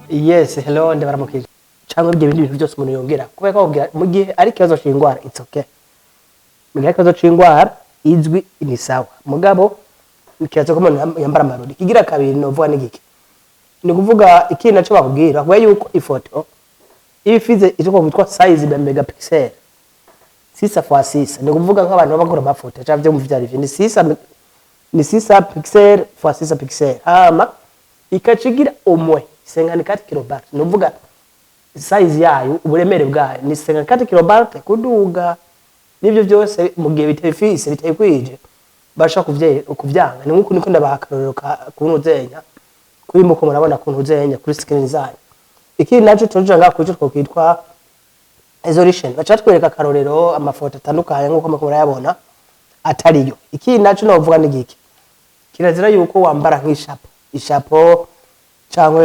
Yes, hello ndabaramukije. Cyangwa ibyo bindi bintu byose umuntu yongera. Kubera ko mu gihe ari kibazo cy'indwara it's okay. Mu gihe kibazo cy'indwara izwi ni sawa. Mugabo ikibazo ko umuntu yambara amarori. Kigira kabiri no vuga n'igiki. Ni kuvuga ikintu cyo bakubwira kuba yuko ifoto ifize icyo kwitwa size ya megapixel 6x6. Ni kuvuga nk'abantu bakora amafoto cyangwa byo mu vyari ni 6 pixel x 6 pixel. Ikacigira umwe 54 kilobyte. Nuvuga size yayo uburemere bwayo ni 54 kilobyte kuduga nivyo byose mu gihe bitefise bitayikwije basha kuvyanga. Ni nkuko niko ndabakarorero kuntu zenya kuri muko murabona kuntu zenya kuri screen zanyu. Iki naco tuje nga kujo twitwa resolution. Bacha twereka karorero amafoto atandukanye nkuko muko murayabona atariyo. Iki naco novuga n'igiki. Kirazira yuko wambara nk'ishapo cyangwa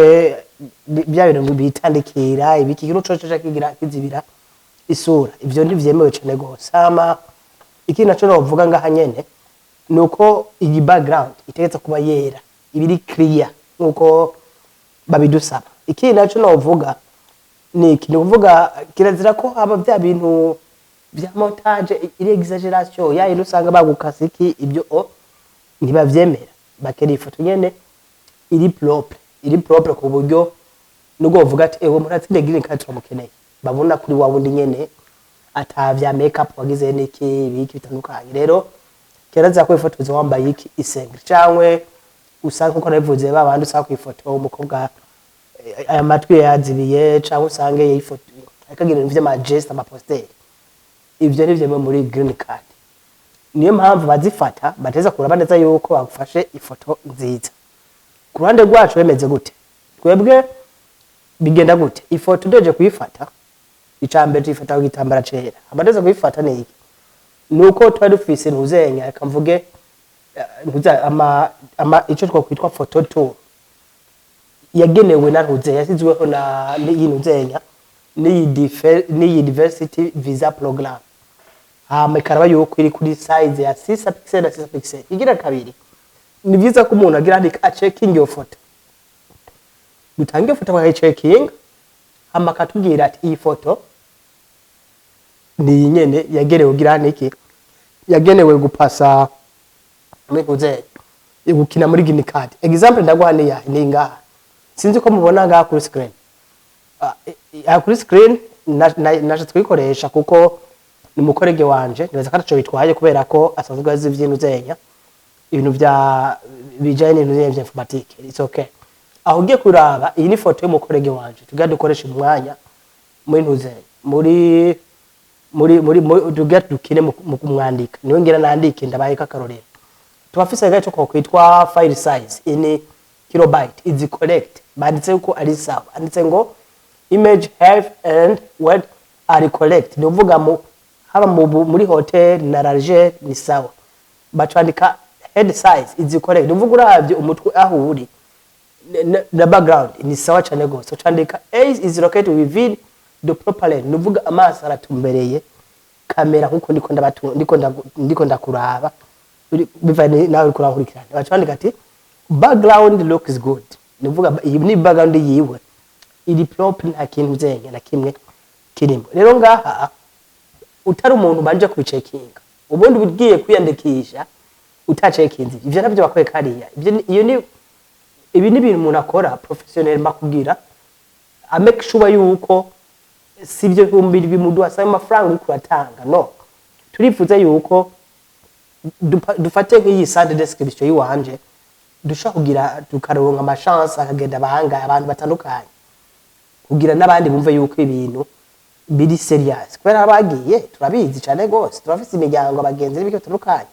bya bintu bitandikira ibiki kiro coco kigira kizibira isura. Ivyo ndivyemewe cyane gose. Iki naco novuga ngaha nyene nuko iyi background itegetse kuba yera ibiri clear nkuko babidusaba. Iki naco novuga ni iki kuvuga kirazira ko haba bya bintu bya montage iri exaggeration ya irusanga bagukasa iki ibyo ntibavyemera. Bakeri ifoto nyene iri propre ku buryo nugo uvuga ati ewe muratsinde green card turamukeneye babona kuri wa wundi nyene atavya makeup wagize niki biki bitandukanye. Rero keraza ko ifoto wambaye iki isengre cyangwe usanga uko nabivuze babandi usanga ku ifoto umukobwa aya matwi yazibiye cyangwa usange ifoto akagira ibintu vy'amagest amaposter. Ivyo nivyo muri green card. Niyo mpamvu bazifata bateza kuraba neza yuko bagufashe ifoto nziza. Ku ruhande rwacu bemeze gute? Twebwe bigenda gute? Ifoto ndeje kuyifata icambere tuyifata ku gitambara cera. Amadeze kuyifata ni iki? Nuko twari dufise ntuzenya reka mvuge ico twakwitwa photo tool yagenewe na ntuzenya yasizweho na ntuzenya ni diversity visa program. Ikaraba yuko iri kuri size ya 6 pixel na 6 pixel. Igira kabiri ni byiza ko umuntu agira ndika checking yo photo. Dutangiye photo kwa checking katubwira ati iyi photo ni nyene yagerewe gira niki yagenewe gupasa mekuze gukina muri green card. Example ndagwane ya ninga sinzi ko mubona nga kuri screen. Kuri screen naje twikoresha kuko ni mukorege wanje nibaza katacho bitwaye kubera ko asavuga z'ivyintu zenya ibintu bya bijanye n'ibintu bya informatique. It's okay. Aho ugiye kuraba iyi ni photo y'umukorege wanje tugiye dukoresha umwanya muri ntuzenya muri tugiye dukine mu kumwandika niwe ngira nandike ndabaye kakarorero tubafise gacho ko kwitwa file size in kilobyte is correct banditse ko ari sawa anditse ngo image have and word are correct. Nivuga mu haba muri hotel na large ni sawa bacandika head size is correct. Nivuga uravye umutwe aho uri na background ni sawa cyane gose. Candika A is located within the proper lane. Nivuga amaso aratumbereye kamera nkuko ndiko ndakuraba bivanye nawe uri kurankurikirana. Bacandika ati background looks good. Nivuga iyi ni background yiwe iri proper nta kintu zenya na kimwe kirimo. Rero ngaha utari umuntu banje kubicekinga ubundi bugiye kwiyandikisha utacekinze ivyo navyo bakwe kariya ibi ni ibintu umuntu akora professionnel makubwira make sure yuko sivyo humbiri bimudu asaba amafaranga ukuratanga no turifuza yuko dufate nk'iyi side description yiwanje dusha kugira tukaronka ama chance akagenda bahanga abantu batandukanye kugira nabandi bumve yuko ibintu biri serious kwera bagiye turabizi cyane gose turafise imiryango abagenzi n'ibyo turukanye.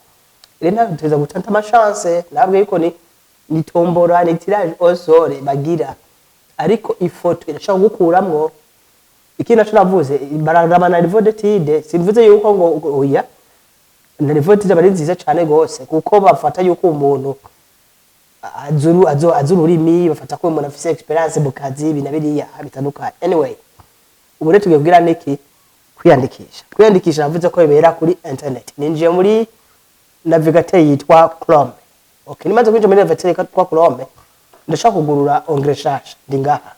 Rena tuza gutanta ama chance nabwe yuko ni tombora ni tirage osore bagira ariko ifoto irashaka gukuramwo ikina cyo navuze baragama na niveau d'étude simvuze yuko ngo oya na niveau d'étude bari nziza cyane gose kuko bafata yuko umuntu azuru urimi bafata ko umuntu afise experience mu kazi binabiriya bitandukanye. Anyway ubure tugebwira niki kwiyandikisha navuze ko bibera kuri internet. Ninjiye muri navigateur yitwa Chrome. Okay, nimaze kwinjira muri navigateur yitwa Chrome ndashaka kugurura onglet shasha ndi ngaha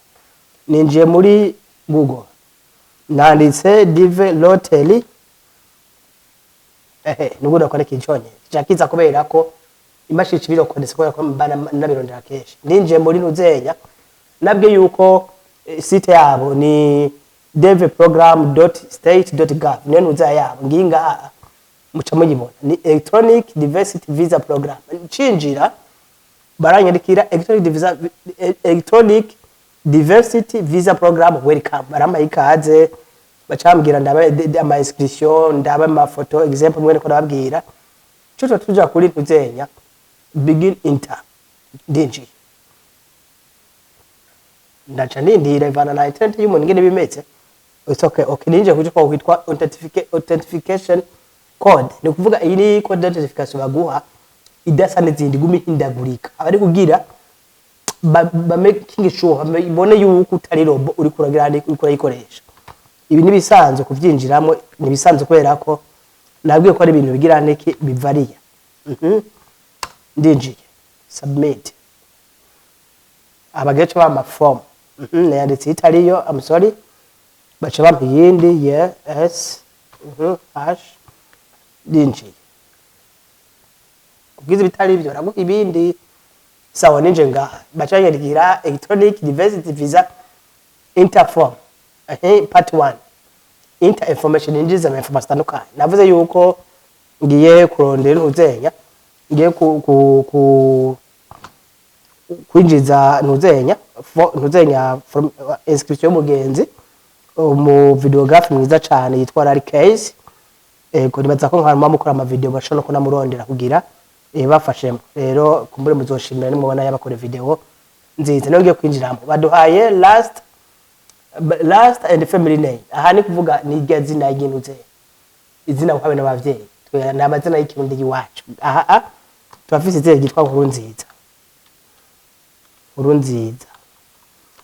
ninjiye muri Google nanditse dive lottery nubwo nakora kiconye cyakiza kubera ko imashini biro kondese kubera ko mbana nabirondera keshi ninjiye muri Nuzenya nabwe yuko site yabo ni devprogram.state.gov nene uza yabo nginga muca muyibona ni electronic diversity visa program cinjira baranyandikira electronic diversity visa program welcome barama ikaze bacambwira ndaba ama inscription ndaba ama photo example mwene ko nababwira cyo tuja kuri Nuzenya begin enter dinji ndacha ndindira ivana na internet y'umuntu ngene bimeze it's okay ninje kuje kwa kwitwa authentication code ni kuvuga iyi ni code identification baguha idasa n'izindi gumi hindagurika abari kugira ba making sure ibone yuko utari robo uri kuragira uri kurayikoresha ibi ni bisanzwe kuvyinjiramo ni bisanzwe kubera ko nabwiye ko ari ibintu bigira niki bivariya ndinjiye submit abagace ba form nayanditse itariyo I'm sorry bacha bampa yindi yes hash dinji kugize bitari ibyo ragu ibindi sawa ninje ngaha bacha yandigira electronic diversity visa interform part 1 inter information injiza information standuka navuze yuko ngiye kurondera Nuzenya ngiye kwinjiza Nuzenya from inscription y'umugenzi mu videography mwiza cyane yitwa Rari Case ko nibaza ko nkaruma mukora ama video bashobora ko namurondera kugira bafashemo rero kumbure muzoshimira nimubona yabakora video nziza ngiye kwinjiramo baduhaye last and family name aha ni kuvuga ni igazina y'intuze izina kwabe n'abavyeyi na amazina y'ikirundi giwacu aha turafise izina gitwa Nkuru nziza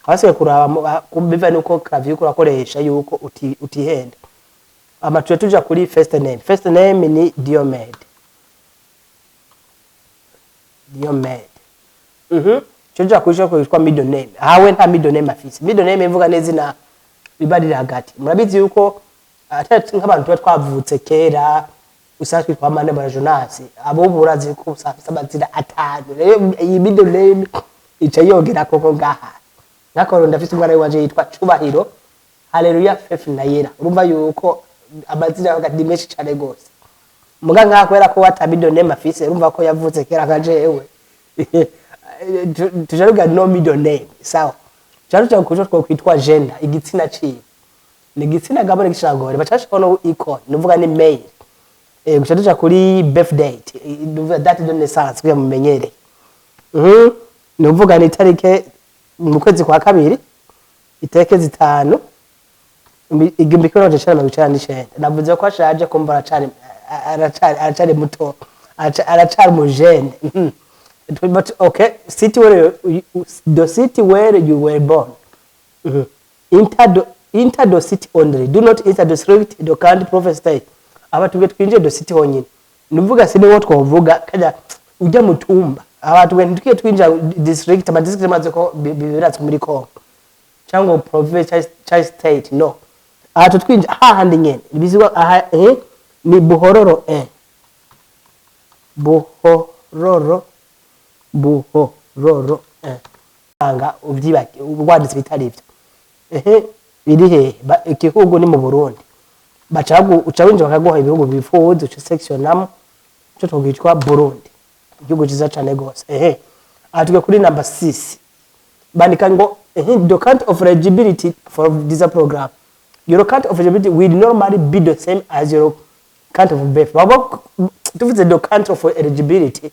hasiye kuraba kubiva nuko Clavier kurakoresha yuko utihenda amatuye tuja kuri first name ni Diomed tuja kuja kwitwa middle name hawe nta middle name afise middle name ivuga nezina bibarira hagati murabizi yuko atati nk'abantu twavutse kera usashwe kwa mane ba Jonas abo burazi ko usafise amazina atanu rero iyi middle name ica yogera koko ngaha nakoro ndafite umwana wanje yitwa Cubahiro haleluya fefe na yera urumva yuko amazina hagati menshi cyane gose muga nka kwera ko watabido name afise urumva ko yavutse kera kajewe tujaruga no middle name sawa cyaro cyo kujo kwitwa gender igitsina ciwe ni igitsina gabo ni gishangore bacasha kono icon nuvuga ni mail gushatuja kuri birthday nuvuga date de naissance kuya mumenyere nuvuga ni tarike mu kwezi kwa kabiri iteke zitanu igimbi ko roje cyane n'ishenda navuze ko ashaje kumbara cyane aracari muto aracari mu jeune but okay city where the city where you were born enter the city only do not enter the street the country prophet state abantu twinje the city honyine nuvuga sine wo twovuga kaja ujya mutumba abantu wende tukiye twinja district ama district maze ko biratse muri Kongo cyangwa province chai state no atu twinja hahandi nyene bizigwa aha ni buhororo buhororo anga ubyibake ubwanditse bitari ibyo biri he ikihugu ni mu Burundi bacagu ucawinje bakaguha ibihugu bifuza uca sectionamo cyo twitwa Burundi igihugu ciza cyane gose atuke kuri number 6 bandika ngo the count of eligibility for visa program your count of eligibility will normally be the same as your count of birth babo tuvuze the count of eligibility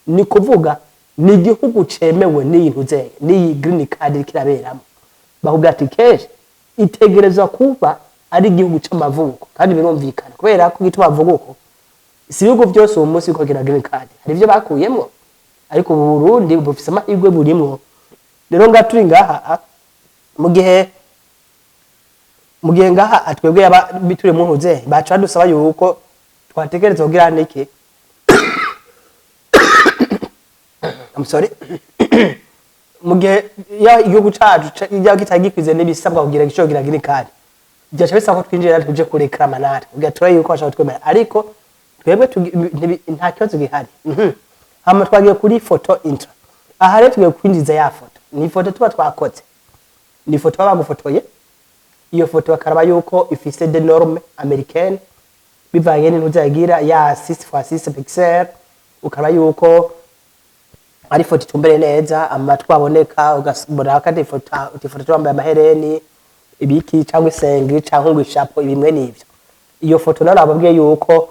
ni kuvuga ni igihugu cemewe n'intuze ni green card kiraberamo bavuga ati keje itegerezwa kuba ari igihugu c'amavuko kandi birumvikana kubera ko gituma bavuguko si ibihugu byose uwo munsi ko kira green card hari ivyo bakuyemo ariko u Burundi bufise amahirwe burimwo rero ngaturi ngaha mu gihe ngaha atwebwe yaba biture mu ntuze baca dusaba yuko twategereza kugira niki I'm sorry mugihe ya igihugu cacu ya kitagikwize n'ibisabwa kugira gishogira gini kandi byacha bisaba ko twinjira tuje kuri kramanari ugatura yuko bashaka twemera ariko twebwe nta kibazo gihari hama twagiye kuri photo intro aha rero tugiye kwinjiza ya photo ni photo tuba twakoze ni photo bagufotoye iyo photo bakaraba yuko ifise de norme américaine bivanye n'intu zagira ya 6x6 pixel ukaraba yuko ari photo itumbere neza amatwi aboneka ugasubura kandi ifoto twambaye amahereni ibiki cyangwa isengi cyangwa ngo ishapo ibimwe n'ibyo iyo photo nano ababwiye yuko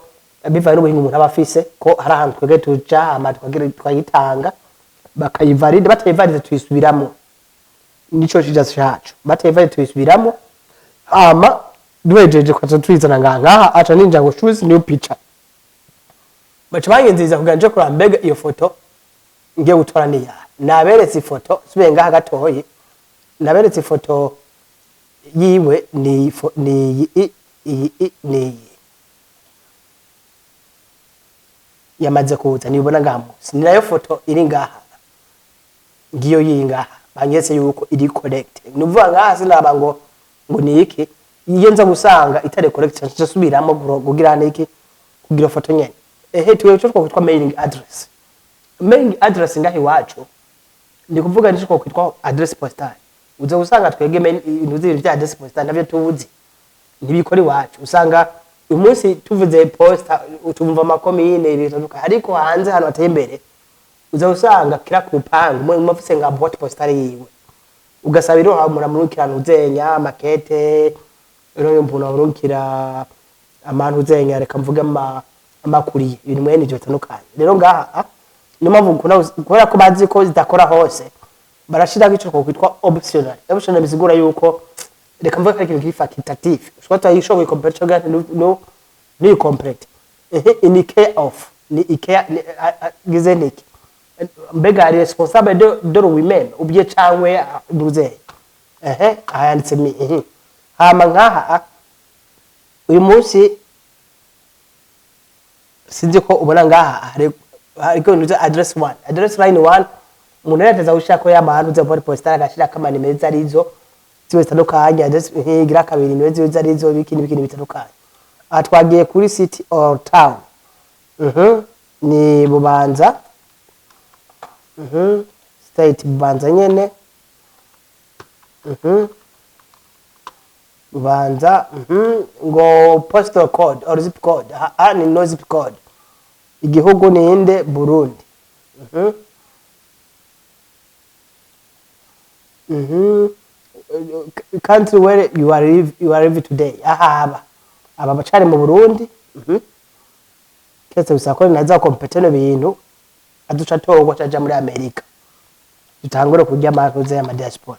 bivanye n'ubuhinga umuntu abafise ko hari ahantu twege tuja amatwi twayitanga bakayivalide batayivalide tuyisubiramo nico kijazo cyacu batayivalide tuyisubiramo ama duhejeje kwaza twizana ngaha acha ninja ngo choose new picture bacha bangenziza kuganje kuri ambega iyo photo ngiye gutora niya naberetse ifoto subiye ngaha gatoye naberetse ifoto yiwe ni yamaze kuza nibona ngamo sinayo foto iri ngaha ngiyo yingaha banyese yuko iri correct nuvuga ngaha sinaba ngo ni iki yenza gusanga itare correct cyo subiramo kugira niki kugira foto nyene tuwe cyo kwitwa mailing address mailing address ngahi wacu ndi kuvuga ni cyo kwitwa address postal uzo usanga twege ibintu bya address postal navyo tubuzi ntibikora iwacu usanga umunsi tuvuze posta utumva makomine ibintu ariko hanze hano ateye imbere uzo usanga kira kupanga mufise nga boîte postale yiwe ugasabira hamura murukirana uzenya makete rero mbona urukira amantu uzenya reka mvuga amakuriye ibintu mwene byo tanukanye rero ngaha nima vuga kubera ko bazi ko zidakora hose barashira gico ko kwitwa optional bisigura yuko reka mvuga ikintu kifacultative ushobora yishoboye compare gati no ni complete in care of ni care gizeniki mbega ari responsable de women ubye cyangwe duze ayanditse mi hama ngaha uyu munsi sinzi ko ubona ngaha ariko nuze address 1 address line 1 umuntu yateza ushaka y'abantu ze bari postal agashira kamani meza arizo ziwe zitandukanye address higira kabiri niwe ziwe arizo bikini bitandukanye atwagiye kuri city or town ni Bubanza state Bubanza nyene Bubanza ngo postal code or zip code ni no zip code igihugu ni inde Burundi country where you are live today aba bacari mu Burundi kese bisako naza kompetene bintu aduca togwa caja muri America tutangure kujya amakoze ya diaspora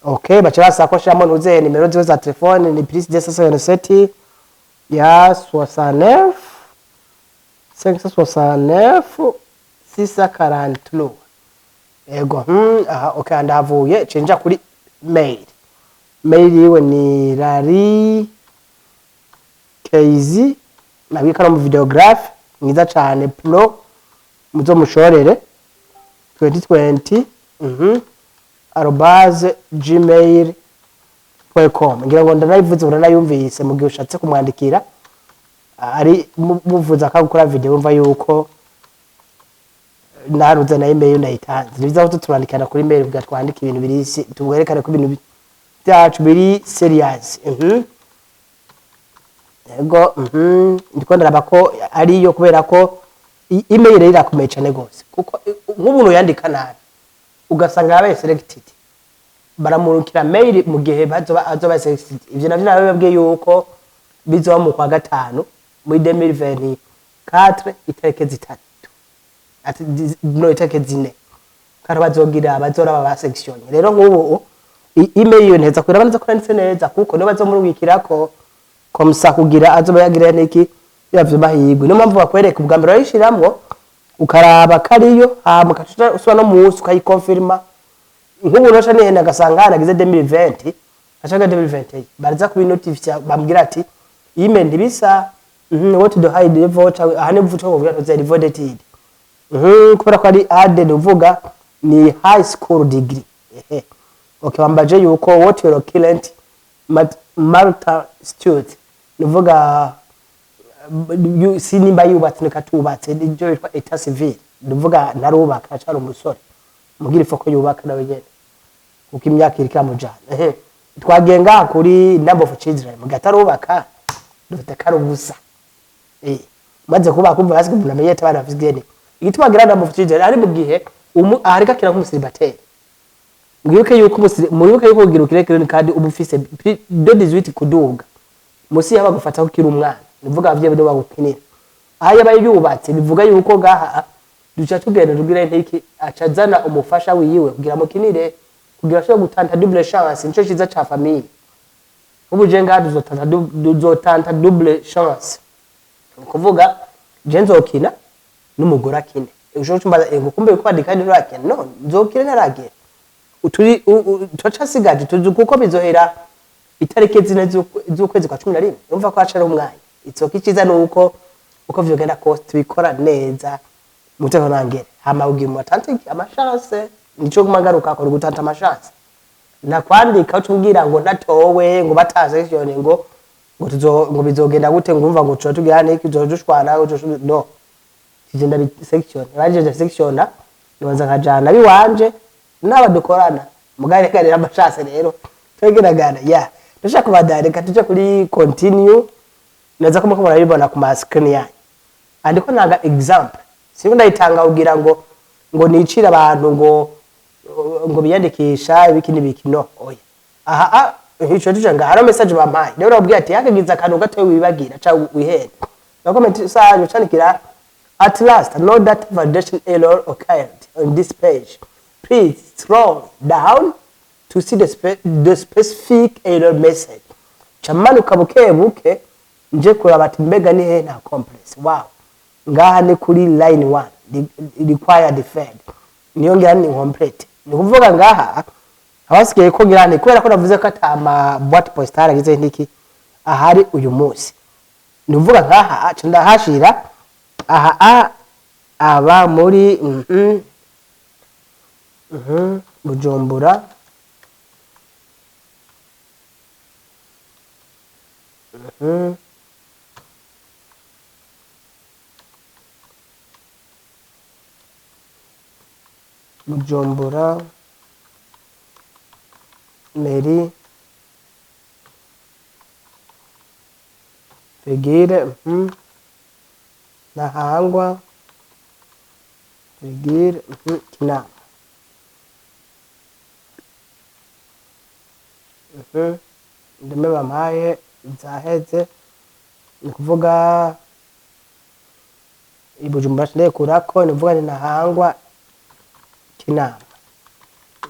okay bacha basako shamo nuze nimero ziwe za telefone ni plus 267 ya 69 569 643 ego okay ndavuye cenja kuri mail yiwe ni rari keizi nabika no videograph mwiza cyane pro muzo mushorere 2020 @gmail.com ngira ngo ndanayivuze uranayumvise mu gihe ushatse kumwandikira ari muvuza akagukora video umva yuko naruze na email nayitanze nibiza ko turandikana kuri mail bwa twandika ibintu birisi tugwerekane ko ibintu byacu biri serious ego ndiko ndaraba ko ari yo kubera ko email irakomeye cyane gose kuko nk'umuntu yandika nabi ugasanga yabaye selected baramurukira mail mu gihe azoba selected ivyo navyo nababwiye yuko bizoba mu kwa gatanu muri 2024 itareke zitatu ati no itareke zine kandi bazogira bazora ba section rero nk'ubu email nteza kwirabanza kuranditse neza kuko no bazomurukirako komsa kugira azoba yagira niki yavyo bahigwe no mpamvu bakwereka ubwa mbere yishiramwo ukaraba kariyo mukatuta uswa no musi ukayikonfirma nk'ubu no cyane henda gasanga hanagize 2020 achaga 2020 baraza kubinotifya bambwira ati email ndibisa what to hide the voucher ahane vuto kugira to zeri voted kubera ko ari added uvuga ni high school degree. Okay, wambaje yuko what your current marital status nuvuga si nimba yubatse nikatubatse ibyo bitwa etat civil nuvuga narubaka cyari umusore mugira ifoko yubaka nawe nyene kuko imyaka iri kamujana twagenga kuri number of children mugatarubaka dufite karubusa maze kuba kumva hasi kumva namenye tabana bafite igituma gira number of children ari mu gihe arika kira nk'umusiribateri mwibuke yuko mwibuke yuko ugira ukireke kandi ubufise de 18 kuduga musi yaba gufata ko kiri umwana nivuga abavye bino bagukinira aya bayi yubatse bivuga yuko gaha duca tugenda tugira intiki acazana umufasha wiyiwe kugira mukinire kugira cyo gutanta double chance nico ciza ca famille ubuje ngadu zotanta double chance kuvuga je nzokina n'umugore akine ejo cyumba ngo kumbe kwandika ni rakene no nzokina naragera uturi twacasigaje tuzi kuko bizohera itarike zine z'ukwezi kwa 11 umva ko acara umwanya itsoka ciza nuko uko vyogenda cost bikora neza muteko nangere hama ugimu atantike amachance nico kumagaruka ko gutanta amachance na kwandika ucumbwira ngo natowe ngo bataze cyone ngo ngo bizogenda gute ngumva ngo cyo tugihane kizojushwana no kigenda section baje section nibanza nkajana biwanje n'abadukorana mugare kare amachance rero twegeragana ya ndashaka kubadareka tuje kuri continue naza kuma kumara bibona ku screen yanyu andiko nanga example singo ndayitanga ugira ngo nicira abantu ngo biyandikisha ibikini bikino oya aha hicho tuje ngara message bampaye rero ubwiye ati yakagiza akantu gato wibagira cha wihene na comment sanyu canikira at last know that validation error occurred on this page. Please scroll down to see the specific error message. Chamanuka buke nje kuraba ati mbega ni he na complex. Wow. Ngaha ni kuri line 1 required fed. Niyo ngira ni complete. Ni kuvuga ngaha abasigaye ko ngira ni kubera ko navuze ko atama boîte postale agize ndiki ahari uyu munsi. Ni kuvuga ngaha ndahashira aha aba muri Bujumbura Bujumbura Meri Fegire Nahangwa Fegire Kinama ndeme bamaye zaheze ni kuvuga Ibujumbura ndeye kurako ni kuvuga ni Nahangwa Kinama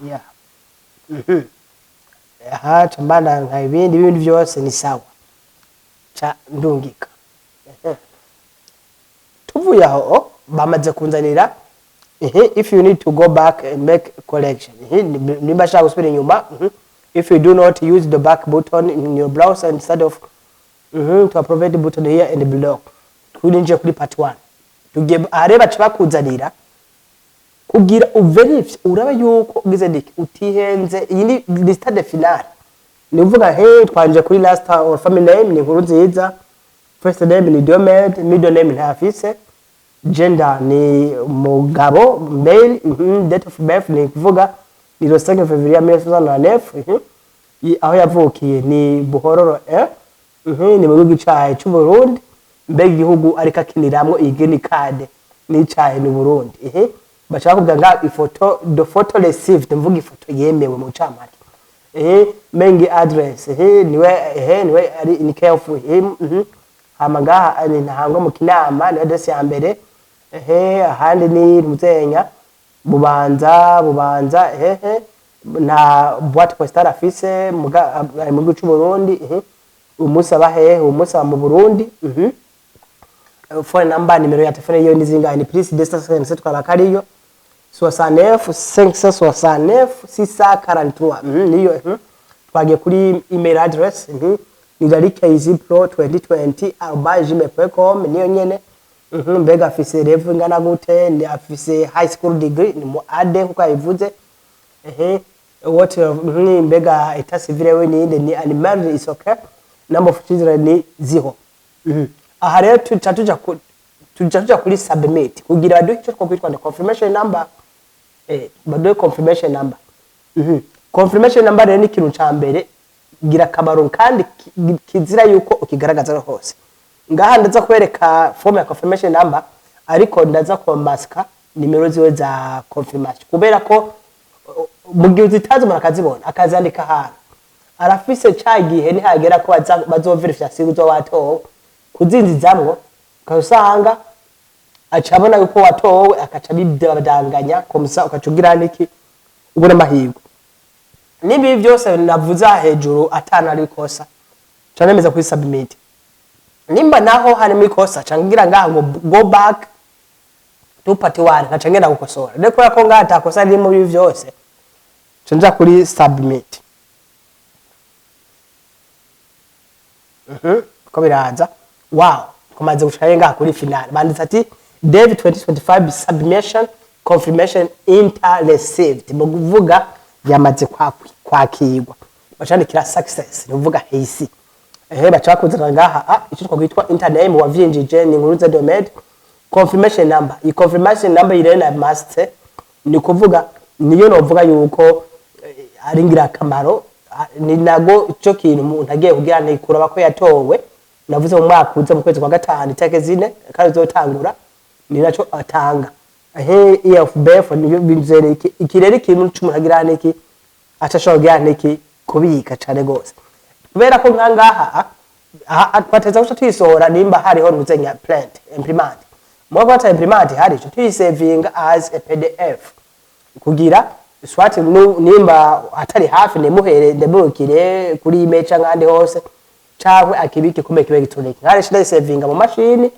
ya aha chambana nka ibindi byose ni sawa cha ndungika tuvuye aho bamaze kunzanira if you need to go back and make correction nimba shaka gusubira inyuma if you do not use the back button in your browser instead of to provide the button here and below kurinje kuri part 1 tugiye areba cyabakuzanira kugira uverify uraba yuko ugize ndiki utihenze iyi ni lista de finale ni uvuga twanje kuri last or family name ni nkuru nziza, first name ni Diomed, middle name ni Ufise, gender ni mugabo male, date of birth ni kuvuga ni 5 February 1909, aho yavukiye ni Buhororo ni mu gihugu cyahe cy'u Burundi, mbega igihugu ariko akiniramwo igeni card ni cyahe ni Burundi. Bashaka kuvuga nga ifoto, the photo received, mvuga ifoto yemewe mu camake. Mengi address niwe ari ni careful hamaga ni ntahango mu Kinama ni address ya mbere ahandi ni Muzenya bubanza na boîte postale Ufise mu gihugu cy'u Burundi umusaba umusaba mu Burundi phone number nimero ya telefone yo nizinga ni please distance twabakariyo 69 569 643 niyo twagiye kuri email address ni darikazipro2020@gmail.com niyo nyene mbega afise level ingana gute, ni afise high school degree, ni mu ade kuko yabivuze. What mbega eta civile we ni animal is okay. Number of children ni 0. Aha rero tuja kuri submit kugira baduhe icyo twakwitwa confirmation number. Baduhe confirmation number. Confirmation number rero ni ikintu ca mbere gira kamaro kandi kizira yuko ukigaragaza hose. Ngaha ndaza kwereka form ya confirmation number ariko ndaza ko maska nimero ziwe za confirmation kubera ko mu gihe zitazo murakazibona akazandika hano arafise cagihe ni hagera ko bazoverifya sizo watowe kuzinzizamwo ukasanga acabona yuko watowe akaca bidabadanganya komsa ukacugira niki ubona mahirwe nibi byose navuza hejuru atana ari kosa canemeza kuri submit nimba naho hari muri kosa cangira ngaha ngo go back to part 1 nkacengera gukosora reko yako ngaha atakosa ari muri byose canja kuri submit ko biraza wow komaze gushaka ngaha kuri final banditse ati David 2025 submission confirmation inter received mu kuvuga yamaze kwakirwa bacandikira success nuvuga hisi bacakuzana ngaha icyo twagwitwa intername wavyinjije ni nkuru za domain confirmation number. I confirmation number irena must ni kuvuga niyo novuga yuko ari ngira kamaro ni nago ico kintu umuntu agiye kugira ni kuraba ko yatowe navuze mu mwaka uza mu kwezi kwa gatanu iteke zine kandi zotangura ni naco atanga year of birth niyo binzere ikirere ikintu cy'umuntu agira niki atashobora niki kubika cyane gose kubera ko nkangaha twateza guca twisohora nimba hariho ruzenya plant implement mu kwata implement hari cyo twisaving as a PDF kugira swat nimba atari hafi nemuhere ndebukire kuri email cyangwa andi hose cyangwa akibike kumeke electronic ngare shida saving mu machine